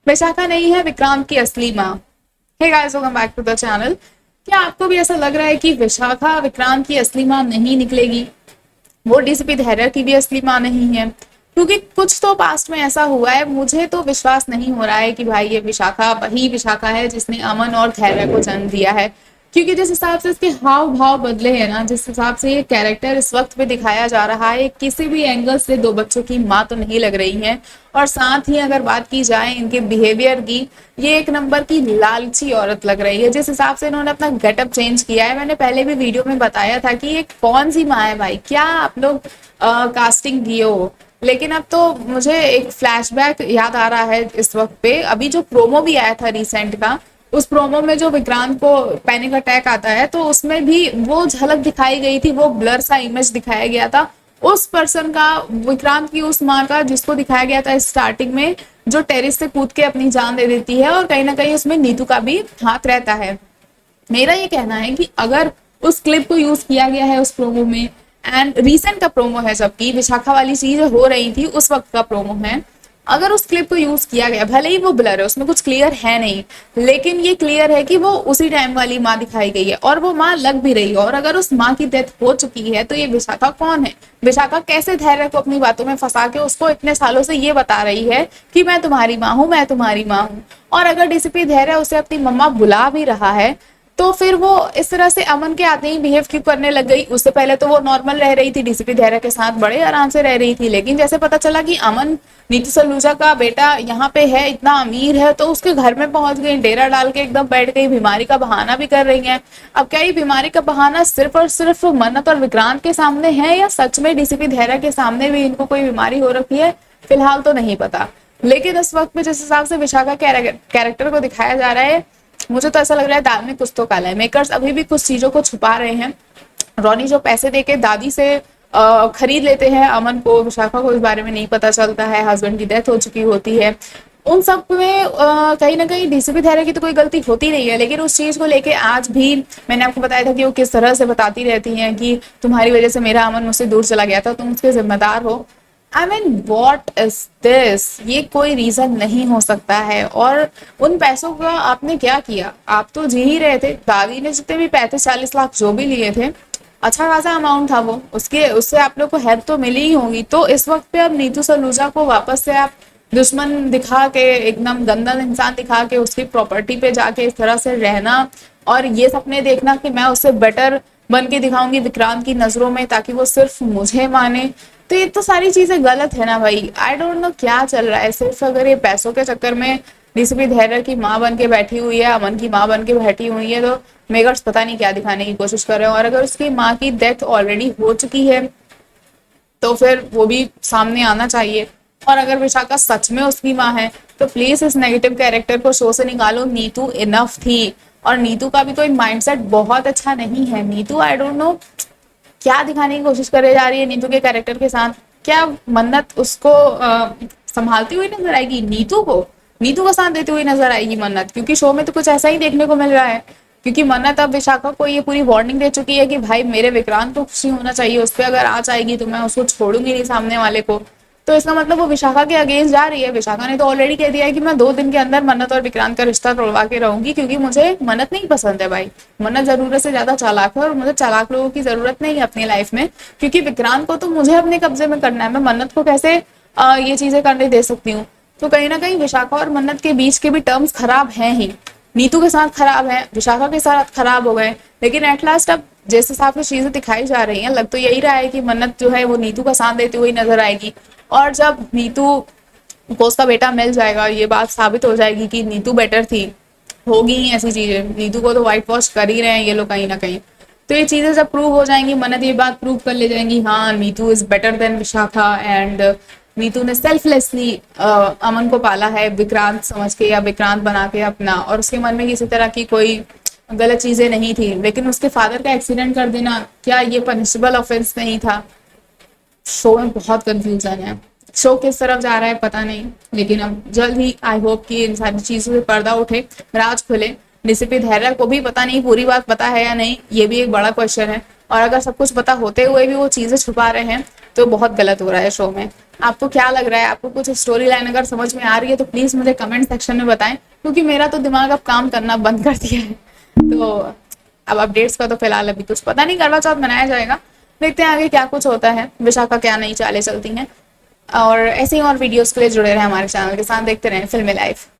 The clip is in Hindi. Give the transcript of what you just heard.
विशाखा नहीं है विक्रांत की असली माँ। Hey guys, welcome back to the channel. क्या आपको भी ऐसा लग रहा है कि विशाखा विक्रांत की असली माँ नहीं निकलेगी, वो डीसीपी धैर्य की भी असली माँ नहीं है? क्योंकि कुछ तो पास्ट में ऐसा हुआ है, मुझे तो विश्वास नहीं हो रहा है कि भाई ये विशाखा वही विशाखा है जिसने अमन और धैर्य को जन्म दिया है। क्योंकि जिस हिसाब से इसके हाव भाव बदले हैं ना, जिस हिसाब से ये कैरेक्टर इस वक्त पे दिखाया जा रहा है, किसी भी एंगल से दो बच्चों की माँ तो नहीं लग रही है। और साथ ही अगर बात की जाए इनके बिहेवियर की, ये एक नंबर की लालची औरत लग रही है। जिस हिसाब से इन्होंने अपना गेटअप चेंज किया है, मैंने पहले भी वीडियो में बताया था कि ये कौन सी माँ है भाई, क्या आप लोग कास्टिंग किए हो। लेकिन अब तो मुझे एक फ्लैशबैक याद आ रहा है इस वक्त पे, अभी जो प्रोमो भी आया था रिसेंट का, उस प्रोमो में जो विक्रांत को पैनिक अटैक आता है तो उसमें भी वो झलक दिखाई गई थी, वो ब्लर सा इमेज दिखाया गया था उस पर्सन का, विक्रांत की उस माँ का जिसको दिखाया गया था स्टार्टिंग में, जो टेरिस से कूद के अपनी जान दे देती है। और कहीं ना कहीं उसमें नीतू का भी हाथ रहता है। मेरा ये कहना है कि अगर उस क्लिप को यूज किया गया है उस प्रोमो में, एंड रिसेंट का प्रोमो है, जबकि विशाखा वाली चीज हो रही थी उस वक्त का प्रोमो है, अगर उस क्लिप को यूज किया गया, भले ही वो ब्लर है, उसमें कुछ क्लियर है नहीं, लेकिन ये क्लियर है कि वो उसी टाइम वाली माँ दिखाई गई है और वो माँ लग भी रही है। और अगर उस माँ की डेथ हो चुकी है तो ये विशाखा कौन है? विशाखा कैसे धैर्य को अपनी बातों में फंसा के उसको इतने सालों से ये बता रही है कि मैं तुम्हारी माँ हूँ, मैं तुम्हारी माँ हूँ। और अगर डीसीपी धैर्य उसे अपनी मम्मा बुला भी रहा है तो फिर वो इस तरह से अमन के आते ही बिहेव क्यों करने लग गई? उससे पहले तो वो नॉर्मल रह रही थी, डीसीपी धैर्य के साथ बड़े आराम से रह रही थी, लेकिन जैसे पता चला कि अमन नीतू सलूजा का बेटा यहाँ पे है, इतना अमीर है, तो उसके घर में पहुंच गई, डेरा डाल के एकदम बैठ गई, बीमारी का बहाना भी कर रही है। अब क्या ये बीमारी का बहाना सिर्फ और सिर्फ मन्नत और विक्रांत के सामने है, या सच में डीसीपी धैर्य के सामने भी इनको कोई बीमारी हो रखी है? फिलहाल तो नहीं पता। लेकिन इस वक्त में जिस हिसाब से विशाखा कैरेक्टर को दिखाया जा रहा है, मुझे तो ऐसा लग रहा है दाल में कुछ तो काला है। मेकर्स अभी भी कुछ चीजों को छुपा रहे हैं। रॉनी जो पैसे देके दादी से खरीद लेते हैं अमन को, विशाखा को इस बारे में नहीं पता चलता है, हस्बैंड की डेथ हो चुकी होती है, उन सब में कहीं ना कहीं डीसीपी धैर्य की तो कोई गलती होती नहीं है। लेकिन उस चीज को लेके आज भी मैंने आपको बताया था कि वो किस तरह से बताती रहती हैं कि तुम्हारी वजह से मेरा अमन मुझसे दूर चला गया था, तुम उसके जिम्मेदार हो। I mean what is this? ये कोई रीजन नहीं हो सकता है। और उन पैसों का आपने क्या किया? आप तो जी ही रहे थे। दादी ने जितने भी 35-40 लाख जो भी लिए थे, अच्छा खासा अमाउंट था वो, उसके उससे आप लोग को हेल्प तो मिली ही होगी। तो इस वक्त पे अब नीतू सलूजा को वापस से आप दुश्मन दिखा के, एकदम गंदा इंसान दिखा के, उसकी प्रॉपर्टी पे जाके इस तरह से रहना और ये सपने देखना कि मैं उससे बेटर बन के दिखाऊंगी विक्रांत की नजरों में ताकि वो सिर्फ मुझे माने, तो ये तो सारी चीजें गलत है ना भाई। आई डोंट नो क्या चल रहा है। सिर्फ अगर ये पैसों के चक्कर में डीसीपी धैर्य की माँ बन के बैठी हुई है, अमन की माँ बन के बैठी हुई है, तो मेकर्स पता नहीं क्या दिखाने की कोशिश कर रहे हैं। और अगर उसकी माँ की डेथ ऑलरेडी हो चुकी है तो फिर वो भी सामने आना चाहिए। और अगर विशाखा सच में उसकी माँ है तो प्लीज इस नेगेटिव कैरेक्टर को शो से निकालो। नीतू इनफ थी। और नीतू का भी कोई माइंडसेट बहुत अच्छा नहीं है। नीतू आई डोंट नो क्या दिखाने की कोशिश करे जा रही है नीतू के कैरेक्टर के साथ। क्या मन्नत उसको संभालती हुई नजर आएगी? नीतू का साथ देती हुई नजर आएगी मन्नत? क्योंकि शो में तो कुछ ऐसा ही देखने को मिल रहा है। क्योंकि मन्नत अब विशाखा को ये पूरी वार्निंग दे चुकी है कि भाई मेरे विक्रांत को खुशी होना चाहिए, उस पर अगर आ जाएगी तो मैं उसको छोड़ूंगी नहीं सामने वाले को। तो इसका मतलब वो विशाखा के अगेंस्ट जा रही है। विशाखा ने तो ऑलरेडी कह दिया है कि मैं 2 दिन के अंदर मन्नत और विक्रांत का रिश्ता तोड़वा के रहूंगी, क्योंकि मुझे मन्नत नहीं पसंद है भाई। मन्नत जरूरत से ज्यादा चालाक है और मुझे चालाक लोगों की जरूरत नहीं है अपनी लाइफ में। क्योंकि विक्रांत को तो मुझे अपने कब्जे में करना है, मैं मन्नत को कैसे ये चीजें करने दे सकती हूँ? तो कहीं ना कहीं विशाखा और मन्नत के बीच के भी टर्म्स खराब हैं ही। नीतू के साथ खराब है, विशाखा के साथ खराब हो गए। लेकिन एट लास्ट अब जिस हिसाब से चीजें दिखाई जा रही हैं, लग तो यही रहा है कि मन्नत जो है वो नीतू का साथ देती हुई नजर आएगी। और जब नीतू को उसका बेटा मिल जाएगा, ये बात साबित हो जाएगी कि नीतू बेटर थी, होगी ही ऐसी चीजें। नीतू को तो व्हाइट वॉश कर ही रहे हैं ये लोग कहीं ना कहीं। तो ये चीजें जब प्रूव हो जाएंगी, मन्नत ये बात प्रूव कर ले जाएंगी, हाँ Neetu is better than Vishakha, and Neetu ने सेल्फलेसली अमन को पाला है विक्रांत समझ के या विक्रांत बना के अपना, और उसके मन में किसी तरह की कोई गलत चीजें नहीं थी। लेकिन उसके फादर का एक्सीडेंट कर देना, क्या ये पनिशेबल ऑफेंस नहीं था? शो में बहुत कंफ्यूजन है। शो किस तरफ जा रहा है पता नहीं, लेकिन अब जल्द ही आई होप कि इन सारी चीजों से पर्दा उठे, राज खुले। डीसीपी धैर्य को भी पता नहीं पूरी बात पता है या नहीं, ये भी एक बड़ा क्वेश्चन है। और अगर सब कुछ पता होते हुए भी वो चीजें छुपा रहे हैं तो बहुत गलत हो रहा है शो में। आपको क्या लग रहा है, आपको कुछ स्टोरी लाइन अगर समझ में आ रही है तो प्लीज मुझे कमेंट सेक्शन में बताएं, क्योंकि मेरा तो दिमाग अब काम करना बंद कर दिया है। तो अब अपडेट्स का तो फिलहाल अभी कुछ पता नहीं, करवा चौथ मनाया जाएगा, देखते हैं आगे क्या कुछ होता है, विशाखा क्या नई चालें चलती हैं। और ऐसे ही और वीडियोस के लिए जुड़े रहे हमारे चैनल के साथ, देखते रहें फिल्मी लाइफ।